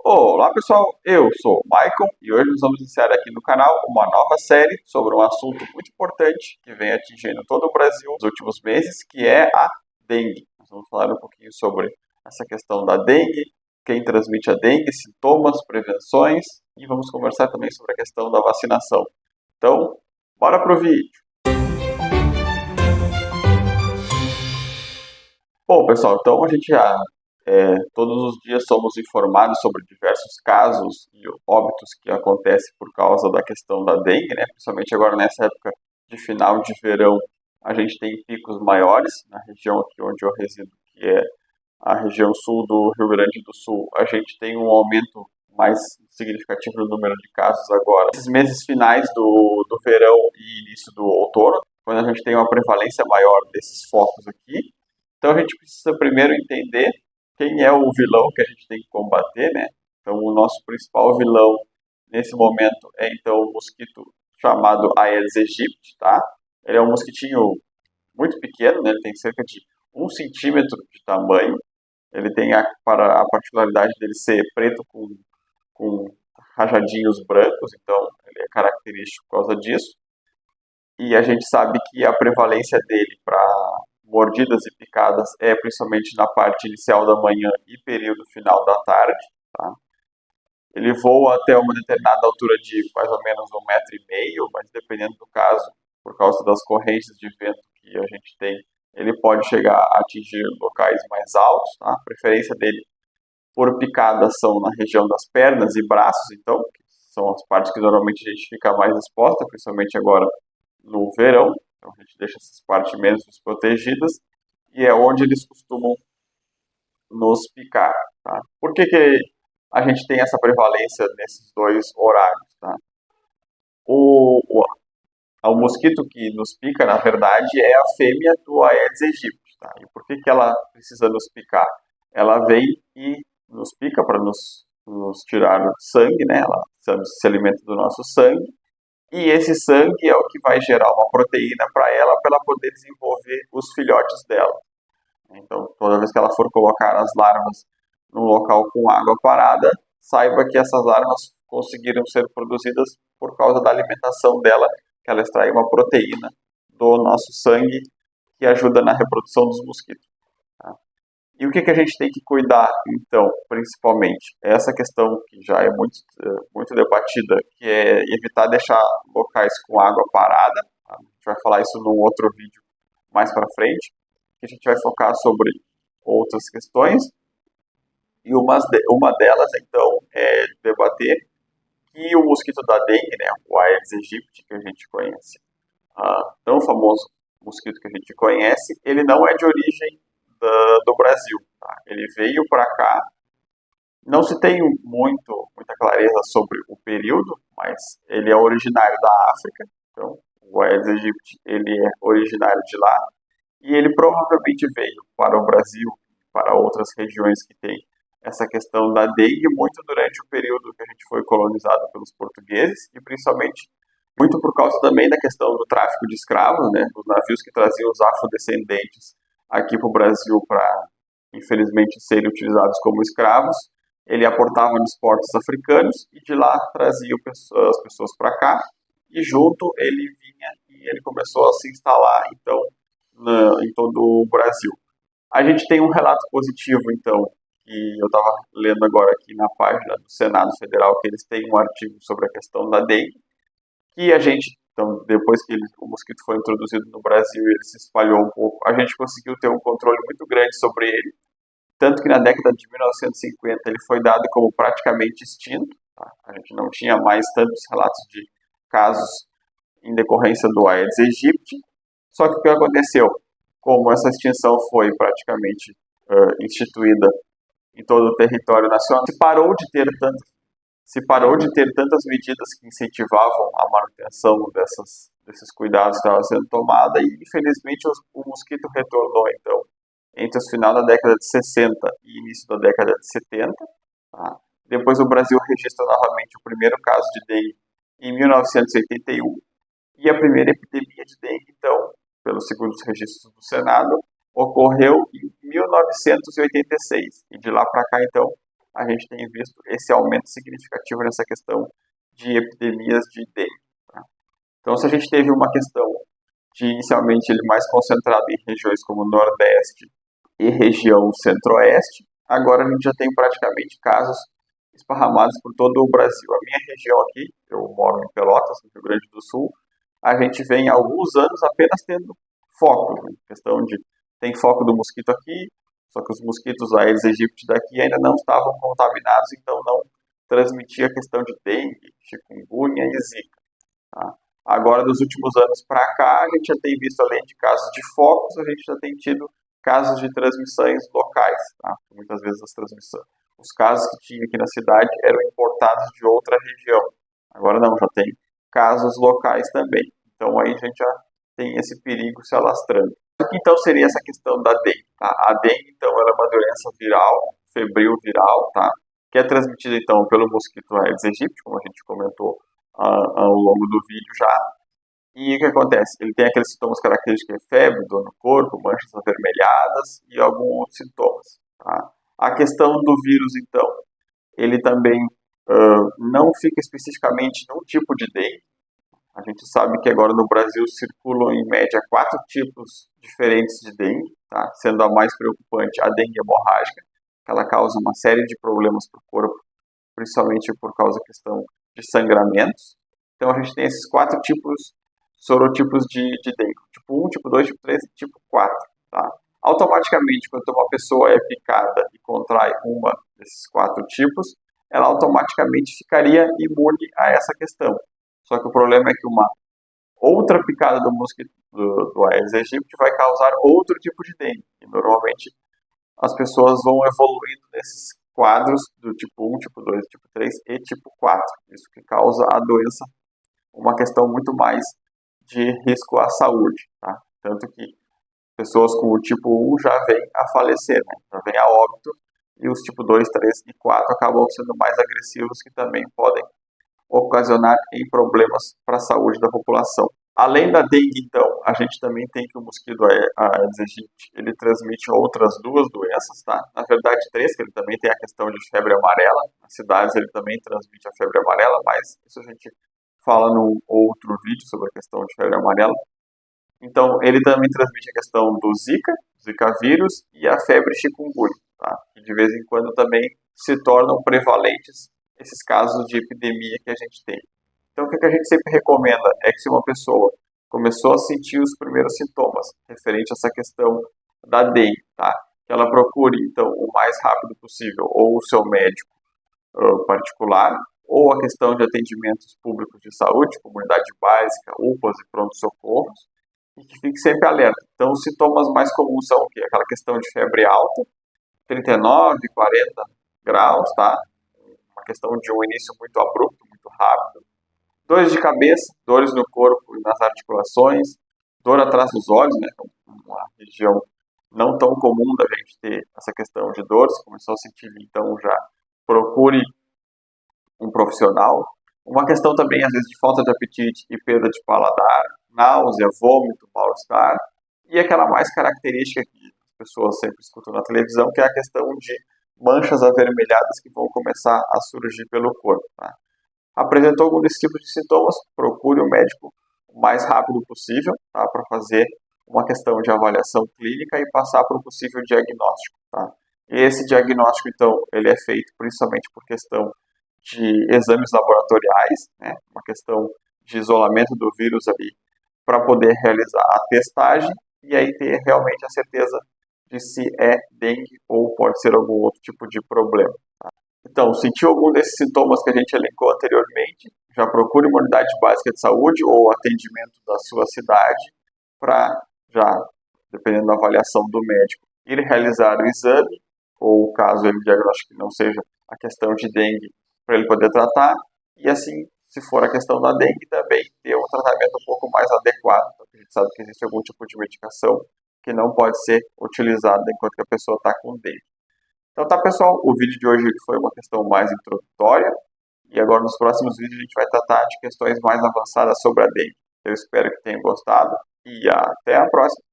Olá pessoal, eu sou o Michael e hoje nós vamos iniciar aqui no canal uma nova série sobre um assunto muito importante que vem atingindo todo o Brasil nos últimos meses, que é a dengue. Nós vamos falar um pouquinho sobre essa questão da dengue, quem transmite a dengue, sintomas, prevenções e vamos conversar também sobre a questão da vacinação. Então, bora pro vídeo! Bom pessoal, então a gente já todos os dias somos informados sobre diversos casos e óbitos que acontecem por causa da questão da dengue, né? Principalmente agora nessa época de final de verão, a gente tem picos maiores na região aqui onde eu resido, que é a região sul do Rio Grande do Sul. A gente tem um aumento mais significativo no número de casos agora. Esses meses finais do verão e início do outono, quando a gente tem uma prevalência maior desses focos aqui. Então a gente precisa primeiro entender quem é o vilão que a gente tem que combater, né? Então, o nosso principal vilão nesse momento é, então, o mosquito chamado Aedes aegypti, tá? Ele é um mosquitinho muito pequeno, né? Ele tem cerca de 1 centímetro de tamanho. Ele tem a particularidade dele ser preto com rajadinhos brancos, então ele é característico por causa disso. E a gente sabe que a prevalência dele para mordidas e picadas é principalmente na parte inicial da manhã e período final da tarde. Tá? Ele voa até uma determinada altura de mais ou menos 1,5 m, mas dependendo do caso, por causa das correntes de vento que a gente tem, ele pode chegar a atingir locais mais altos. Tá? A preferência dele por picadas são na região das pernas e braços, então, que são as partes que normalmente a gente fica mais exposta, principalmente agora no verão. Então a gente deixa essas partes menos desprotegidas e é onde eles costumam nos picar. Tá? Por que a gente tem essa prevalência nesses dois horários? Tá? O, o, o mosquito que nos pica, na verdade, é a fêmea do Aedes aegypti. Tá? E por que ela precisa nos picar? Ela vem e nos pica para nos tirar sangue, né? Ela se alimenta do nosso sangue. E esse sangue é o que vai gerar uma proteína para ela poder desenvolver os filhotes dela. Então, toda vez que ela for colocar as larvas num local com água parada, saiba que essas larvas conseguiram ser produzidas por causa da alimentação dela, que ela extrai uma proteína do nosso sangue que ajuda na reprodução dos mosquitos. Tá? E o que a gente tem que cuidar, então, principalmente? É essa questão que já é muito debatida, que é evitar deixar locais com água parada. Tá? A gente vai falar isso num outro vídeo mais para frente, que a gente vai focar sobre outras questões. E uma delas, então, é debater que o mosquito da dengue, né, o Aedes aegypti, que a gente conhece, tão famoso mosquito que a gente conhece, ele não é de origem do Brasil. Tá? Ele veio para cá, não se tem muita clareza sobre o período, mas ele é originário da África, então o Aedes aegypti ele é originário de lá, e ele provavelmente veio para o Brasil, para outras regiões que tem essa questão da dengue, muito durante o período que a gente foi colonizado pelos portugueses, e principalmente muito por causa também da questão do tráfico de escravos, né, os navios que traziam os afrodescendentes aqui para o Brasil para, infelizmente, serem utilizados como escravos. Ele aportava nos portos africanos e de lá trazia as pessoas para cá e junto ele vinha e ele começou a se instalar, então, em todo o Brasil. A gente tem um relato positivo, então, que eu estava lendo agora aqui na página do Senado Federal, que eles têm um artigo sobre a questão da dengue, que a gente, então, depois que o mosquito foi introduzido no Brasil e ele se espalhou um pouco, a gente conseguiu ter um controle muito grande sobre ele, tanto que na década de 1950 ele foi dado como praticamente extinto. Tá? A gente não tinha mais tantos relatos de casos em decorrência do Aedes aegypti. Só que o que aconteceu? Como essa extinção foi praticamente instituída em todo o território nacional, se parou de ter tantas medidas que incentivavam a manutenção desses cuidados que estavam sendo tomados e, infelizmente, o mosquito retornou, então, entre o final da década de 60 e início da década de 70. Tá? Depois o Brasil registra novamente o primeiro caso de dengue em 1981 e a primeira epidemia de dengue, então, pelos segundos registros do Senado, ocorreu em 1986. E de lá para cá, então, a gente tem visto esse aumento significativo nessa questão de epidemias de dengue. Tá? Então, se a gente teve uma questão de inicialmente ele mais concentrado em regiões como Nordeste e região Centro-Oeste, agora a gente já tem praticamente casos esparramados por todo o Brasil. A minha região aqui, eu moro em Pelotas, no Rio Grande do Sul, a gente vem há alguns anos apenas tendo focos, né? Questão de, tem foco do mosquito aqui, só que os mosquitos Aedes aegypti daqui ainda não estavam contaminados, então não transmitia a questão de dengue, chikungunya e zika. Tá? Agora, dos últimos anos para cá, a gente já tem visto, além de casos de focos, a gente já tem tido casos de transmissões locais. Tá? Muitas vezes os casos que tinha aqui na cidade eram importados de outra região. Agora não, já tem casos locais também. Então aí a gente já tem esse perigo se alastrando. Então seria essa questão da dengue. Tá? A dengue, então, ela é uma doença viral, febril viral, tá? Que é transmitida, então, pelo mosquito Aedes aegypti, como a gente comentou ao longo do vídeo já. E o que acontece? Ele tem aqueles sintomas característicos de febre, dor no corpo, manchas avermelhadas e alguns outros sintomas. Tá? A questão do vírus, então, ele também não fica especificamente num tipo de dengue. A gente sabe que agora no Brasil circulam em média 4 tipos diferentes de dengue, tá? Sendo a mais preocupante a dengue hemorrágica, que ela causa uma série de problemas para o corpo, principalmente por causa da questão de sangramentos. Então a gente tem esses 4 sorotipos de dengue, tipo 1, tipo 2, tipo 3 e tipo 4. Tá? Automaticamente, quando uma pessoa é picada e contrai uma desses 4 tipos, ela automaticamente ficaria imune a essa questão. Só que o problema é que uma outra picada do mosquito do Aedes aegypti vai causar outro tipo de dengue. E normalmente as pessoas vão evoluindo nesses quadros do tipo 1, tipo 2, tipo 3 e tipo 4. Isso que causa a doença, uma questão muito mais de risco à saúde. Tá? Tanto que pessoas com o tipo 1 já vêm a falecer, né? Já vêm a óbito, e os tipo 2, 3 e 4 acabam sendo mais agressivos, que também podem ocasionar em problemas para a saúde da população. Além da dengue, então, a gente também tem que o mosquito Aedes aegypti, ele transmite outras 2 doenças, tá? Na verdade 3, que ele também tem a questão de febre amarela. Nas cidades ele também transmite a febre amarela, mas isso a gente fala num outro vídeo sobre a questão de febre amarela. Então, ele também transmite a questão do Zika vírus e a febre chikungunya, tá? Que de vez em quando também se tornam prevalentes esses casos de epidemia que a gente tem. Então, o que a gente sempre recomenda é que se uma pessoa começou a sentir os primeiros sintomas referente a essa questão da dengue, tá? Que ela procure, então, o mais rápido possível ou o seu médico particular, ou a questão de atendimentos públicos de saúde, comunidade básica, UPAs e pronto-socorros, e que fique sempre alerta. Então, os sintomas mais comuns são o quê? Aquela questão de febre alta, 39, 40 graus, tá? Uma questão de um início muito abrupto, muito rápido. Dores de cabeça, dores no corpo e nas articulações, dor atrás dos olhos, né? Uma região não tão comum da gente ter essa questão de dor. Se começou a sentir, então já procure um profissional. Uma questão também, às vezes, de falta de apetite e perda de paladar, náusea, vômito, mal-estar. E aquela mais característica que as pessoas sempre escutam na televisão, que é a questão de manchas avermelhadas que vão começar a surgir pelo corpo. Tá? Apresentou algum desse tipo de sintomas, procure o médico o mais rápido possível, tá? Para fazer uma questão de avaliação clínica e passar para um possível diagnóstico. Tá? E esse diagnóstico, então, ele é feito principalmente por questão de exames laboratoriais, né? Uma questão de isolamento do vírus ali, para poder realizar a testagem e aí ter realmente a certeza de se é dengue ou pode ser algum outro tipo de problema. Tá? Então, sentiu algum desses sintomas que a gente elencou anteriormente, já procure uma unidade básica de saúde ou atendimento da sua cidade para já, dependendo da avaliação do médico, ir realizar o exame, ou caso ele diagnostique que não seja a questão de dengue, para ele poder tratar, e assim, se for a questão da dengue, também ter um tratamento um pouco mais adequado, porque a gente sabe que existe algum tipo de medicação que não pode ser utilizada enquanto que a pessoa está com dengue. Então tá, pessoal, o vídeo de hoje foi uma questão mais introdutória, e agora nos próximos vídeos a gente vai tratar de questões mais avançadas sobre a dengue. Eu espero que tenham gostado, e até a próxima!